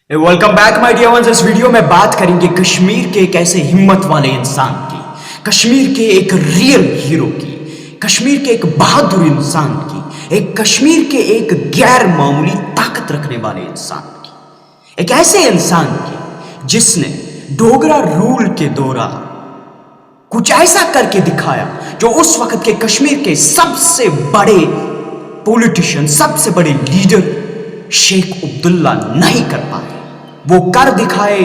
Welcome back my dear ones. इस video में बात करेंगे कश्मीर के एक ऐसे हिम्मत वाले इंसान की, कश्मीर के एक रियल हीरो की, कश्मीर के एक बहादुर इंसान की, एक कश्मीर के एक गैर मामूली ताकत रखने वाले इंसान की, एक ऐसे इंसान की जिसने डोगरा रूल के दौरान कुछ ऐसा करके दिखाया जो उस वक्त के कश्मीर के सबसे बड़े पॉलिटिशियन, सबसे बड़े लीडर शेख अब्दुल्ला नहीं कर पाए। वो कर दिखाए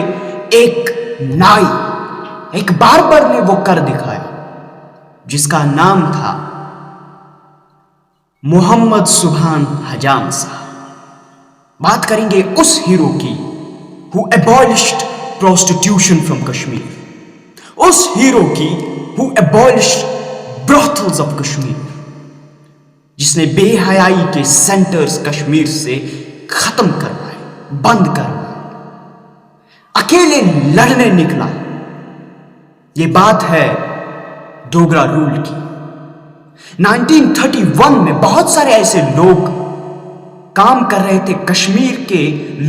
एक नाई, एक बार्बर ने वो कर दिखाया जिसका नाम था मोहम्मद सुभान हजाम साहब। बात करेंगे उस हीरो की who abolished prostitution from Kashmir, उस हीरो की who abolished brothels of Kashmir, जिसने बेहयाई के सेंटर्स कश्मीर से खत्म करवाए, बंद करवाए, अकेले लड़ने निकला। ये बात है डोगरा रूल की। 1931 में बहुत सारे ऐसे लोग काम कर रहे थे कश्मीर के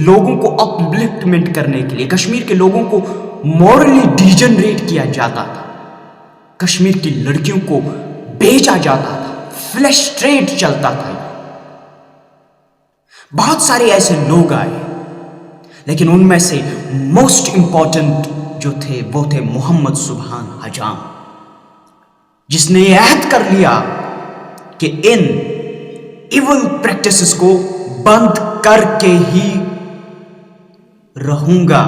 लोगों को अपलिफ्टमेंट करने के लिए। कश्मीर के लोगों को मॉरली डिजनरेट किया जाता था, कश्मीर की लड़कियों को बेचा जाता था, फ्लैश ट्रेड चलता था। बहुत सारे ऐसे लोग आए, लेकिन उनमें से मोस्ट इंपॉर्टेंट जो थे वो थे मोहम्मद सुभान हजाम, जिसने यह अहद कर लिया कि इन इवल प्रैक्टिसेस को बंद करके ही रहूंगा।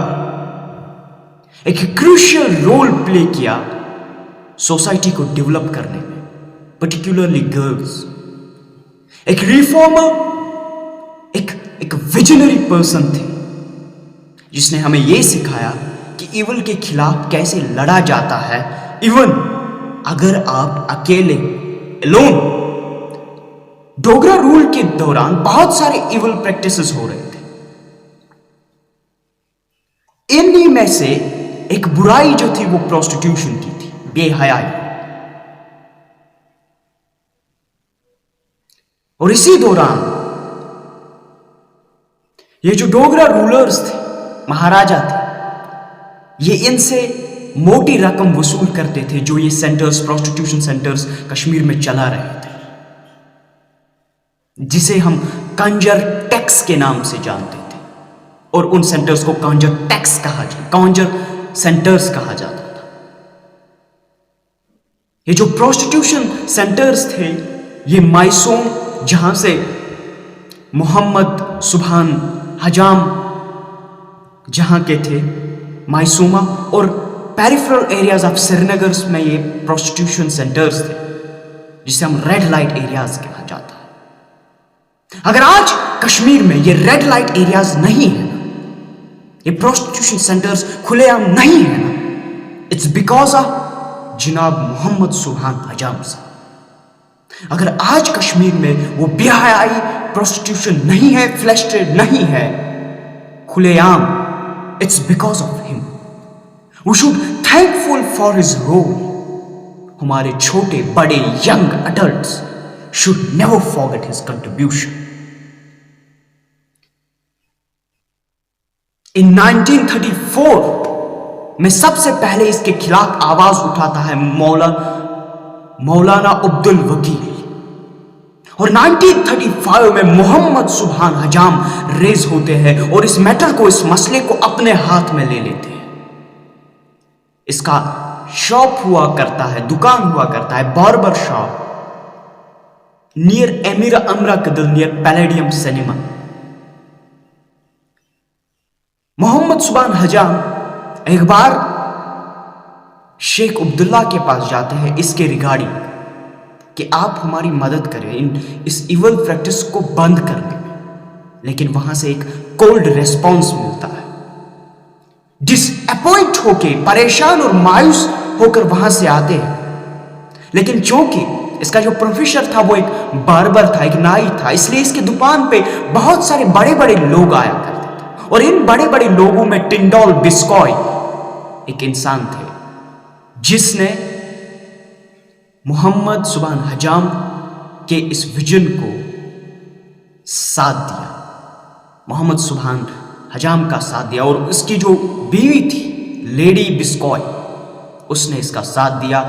एक क्रूशियल रोल प्ले किया सोसाइटी को डेवलप करने में, पर्टिकुलरली गर्ल्स। एक रिफॉर्मर, एक विजनरी पर्सन थे जिसने हमें यह सिखाया कि इवल के खिलाफ कैसे लड़ा जाता है, इवन अगर आप अकेले, एलोन। डोगरा रूल के दौरान बहुत सारे इवल प्रैक्टिसेस हो रहे थे। इन्हीं में से एक बुराई जो थी वो प्रोस्टिट्यूशन की थी, बेहयाई। और इसी दौरान ये जो डोगरा रूलर्स थे, महाराजा थे, ये इनसे मोटी रकम वसूल करते थे जो ये सेंटर्स, प्रोस्टिट्यूशन सेंटर्स कश्मीर में चला रहे थे, जिसे हम कांजर टैक्स के नाम से जानते थे। और उन सेंटर्स को कांजर टैक्स कहा जाता, कांजर सेंटर्स कहा जाता था। ये जो प्रोस्टिट्यूशन सेंटर्स थे, ये माइसोम, जहां से मोहम्मद सुभान हजाम जहां के थे, माइसोमा और पेरिफेरल एरियाज ऑफ श्रीनगर में ये प्रोस्टिट्यूशन सेंटर्स थे, जिसे हम रेड लाइट एरियाज कहा जाता है। अगर आज कश्मीर में ये रेड लाइट एरियाज नहीं है ना, ये प्रोस्टिट्यूशन सेंटर्स खुलेआम नहीं है ना, इट्स बिकॉज ऑफ जनाब मोहम्मद सुभान हजाम साहब। अगर आज कश्मीर में वो बेहयाई प्रोस्टिट्यूशन नहीं है, फ्लैश ट्रेड नहीं है खुलेआम, it's because of him. We should thankful for his role. हमारे छोटे बड़े young adults should never forget his contribution. In 1934 में सबसे पहले इसके खिलाफ आवाज उठाता है मौलाना अब्दुल वकील, और 1935 में मोहम्मद सुभान हजाम रेज होते हैं और इस मैटर को, इस मसले को अपने हाथ में ले लेते हैं। इसका शॉप हुआ करता है, दुकान हुआ करता है, बार्बर शॉप, नियर एमीरा अमरा कदल, नियर पैलेडियम सिनेमा। मोहम्मद सुभान हजाम एक बार शेख अब्दुल्ला के पास जाते हैं इसके रिगार्डिंग कि आप हमारी मदद करें इस इवल प्रैक्टिस को बंद करने में। लेकिन वहां से एक कोल्ड रेस्पॉन्स मिलता है। डिसअपॉइंट होके, परेशान और मायूस होकर वहां से आते हैं। लेकिन चूंकि इसका जो प्रोफेसर था वो एक बार्बर था, एक नाई था, इसलिए इसकी दुकान पे बहुत सारे बड़े बड़े लोग आया करते थे। और इन बड़े बड़े लोगों में टिंडोल बिस्कॉय एक इंसान थे जिसने मोहम्मद सुभान हजाम के इस विजन को साथ दिया। मोहम्मद सुभान حجام کا ساتھ دیا، اور اس کی جو بیوی تھی لیڈی بسکوائے، اس نے اس کا ساتھ دیا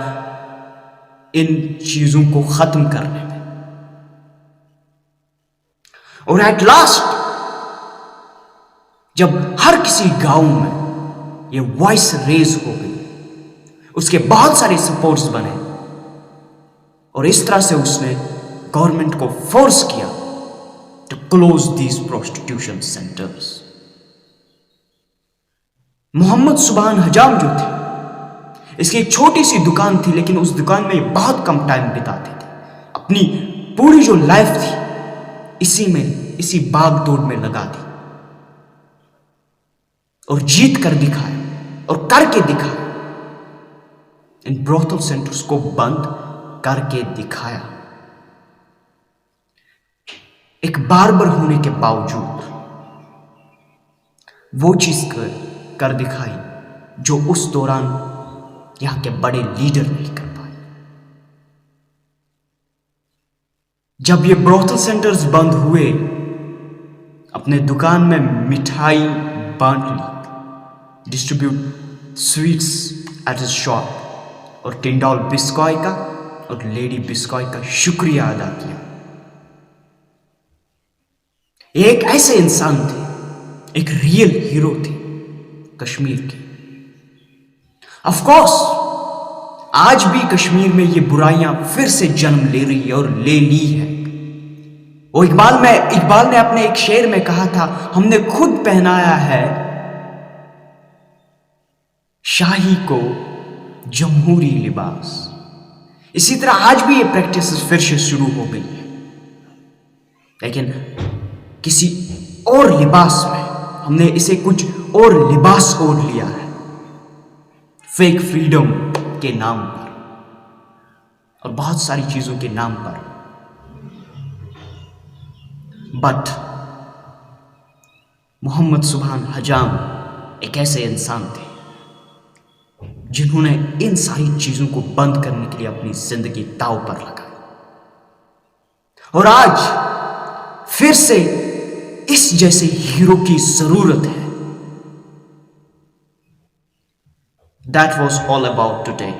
ان چیزوں کو ختم کرنے میں. اور ایٹ لاسٹ جب ہر کسی گاؤں میں یہ وائس ریز ہو گئی، اس کے بہت سارے سپورٹس بنے، اور اس طرح سے اس نے گورنمنٹ کو فورس کیا to close these prostitution centres. Muhammad Subhan Hajam جو تھے، اس کی ایک چھوٹی سی دکان تھی، لیکن اس دکان میں یہ بہت کم ٹائم بتاتے تھے. اپنی پوری جو لائف تھی اسی باغ دوڑ میں لگا دی، اور جیت کر دکھایا اور کر کے دکھایا. ان بروتھل سینٹرز کو بند کر کے دکھایا. ایک باربر ہونے کے باوجود وہ چیز کر دکھائی جو اس دوران یہاں کے بڑے لیڈر نہیں کر پائے. جب یہ بروتھل سینٹرز بند ہوئے، اپنے دکان میں مٹھائی بانٹ لی، distribute sweets at his shop, اور ٹنڈال بسکوائے کا اور لیڈی بسکوائے کا شکریہ ادا کیا. یہ ایک ایسے انسان تھے، ایک ریئل ہیرو تھے کشمیر کے. آف کورس آج بھی کشمیر میں یہ برائیاں پھر سے جنم لے رہی ہے اور لے لی ہے. وہ اقبال نے اپنے ایک شعر میں کہا تھا، ہم نے خود پہنایا ہے شاہی کو جمہوری لباس. اسی طرح آج بھی یہ پریکٹس پھر سے شروع ہو گئی ہے، لیکن کسی اور لباس میں. ہم نے اسے کچھ اور لباس اوڑھ لیا ہے، فیک فریڈم کے نام پر اور بہت ساری چیزوں کے نام پر. بٹ محمد سبحان حجام ایک ایسے انسان تھے جنہوں نے ان ساری چیزوں کو بند کرنے کے لیے اپنی زندگی داؤ پر لگائی. اور آج پھر سے اس جیسے ہیرو کی ضرورت ہے. That was all about today.